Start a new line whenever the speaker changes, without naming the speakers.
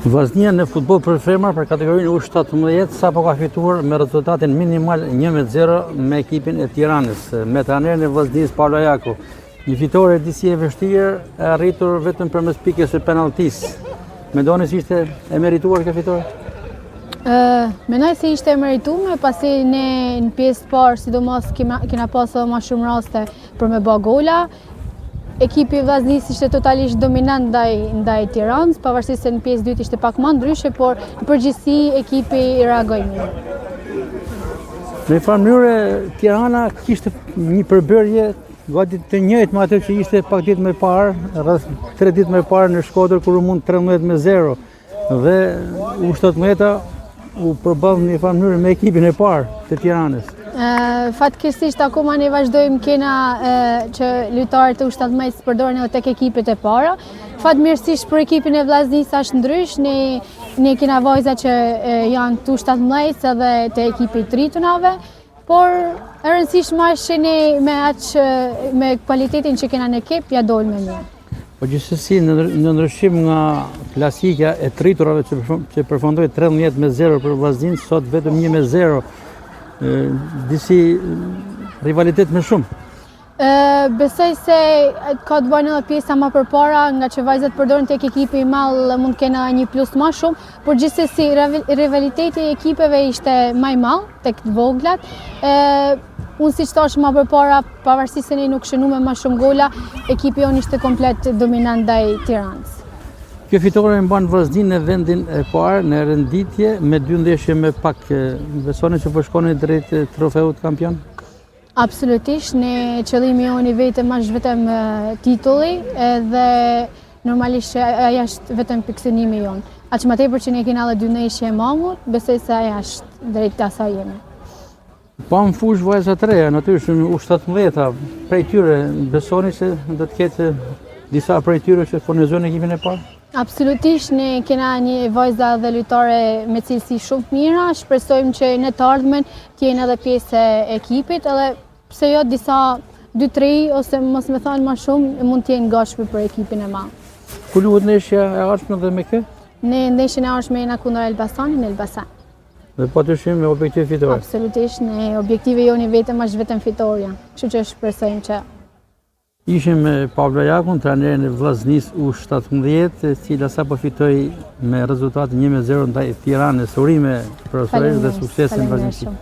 Vllaznia në futboll për femra për kategorinë U17 sapo ka fituar me rezultatin minimal 1-0 me ekipin e Tiranës, me trajnerin e Vllaznisë Paulo Jaku. Një fitore disi e vështirë e arritur vetëm përmes pikës së penalltisë. Mendoni se ishte e merituar kjo fitore?
Mendoj se ishte e merituar, pasi ne në pjesë parë sidomos kena pasur më shumë raste për me bë gola. Ekipi Vllaznisë ishte totalisht dominant ndaj Tiranës, pavarësisht se në pjesë dytë ishte pak më ndryshe, por në përgjithësi ekipi i reagoi mirë.
Në një farë mënyrë Tirana kishte një përbërje gati të njëjtë me atë që ishte pak ditë më parë, rreth 3 ditë më parë në Shkodër kur u mund 13-0 dhe U17 u përball në një farë mënyrë me ekipin e parë të Tiranës.
Fatkeqësisht akoma ne vazhdojmë kena që lojtarët e U17 përdoren edhe tek ekipet e para. Fatmirësisht për ekipin e Vllaznisë është ndrysh, ne kena vajza që janë të U17 edhe te ekipi i tritunave, por e rëndësishme është që ne me cilëtetin që kena në ekip ja dolë me mirë.
Po gjithsesi në ndryshim nga klasika e triturave që përfundoi 13-0 për Vllazninë, sot vetëm 1-0. Disi rivalitet më shumë.
Besoj se ka të bëjë edhe pjesa më përpara, nga që vajzat përdoren tek ekipi i madh mund të kenë një plus më shumë, por gjithsesi rivaliteti i ekipeve ishte më i madh tek të voglat. Unë siç thash më përpara, pavarësisht se ne nuk shënuam më shumë gola, ekipi jonë ishte komplet dominant ndaj Tiranës.
Kjo fitore e mban Vllazninë në vendin e parë në renditje me 2 ndeshje me pak. Besoni që po shkoni drejt trofeut kampion?
Absolutisht, ne qëllimi jonë i vetëm është vetëm titulli dhe normalisht që ajo është vetëm pikësynimi jonë. Aq më tepër që ne kena edhe 2 ndeshje mamut, besoj se ajo është drejt asaj jemi.
Pa më fush vajza të reja, natyrisht U17, prej tyre besoni se do të ketë disa prej tyre që furnizojnë ekipin e parë?
Absolutisht, ne kena një vajza dhe lojtare me cilësi shumë të mira, shpresojmë që në të ardhmen të jenë edhe pjesë e ekipit, edhe pse jo disa 2-3 ose mos më thonë më shumë mund të jenë gatshme për ekipin e madh.
Ku luhet ndeshja e ardhshme dhe me kë?
Ne ndeshjen e ardhshme jena kundër Elbasanit në Elbasan.
Dhe patyshim me objektiv fitore.
Absolutisht, ne objektivi joni vetëm është vetëm fitoria, kështu që shpresojmë që
Ishim me Paulo Jakun, trajnerin e Vllaznisë U17, e cila sapo fitoi me rezultat 1-0 ndaj Tiranës. Urime për dhe sukses në vazhdim.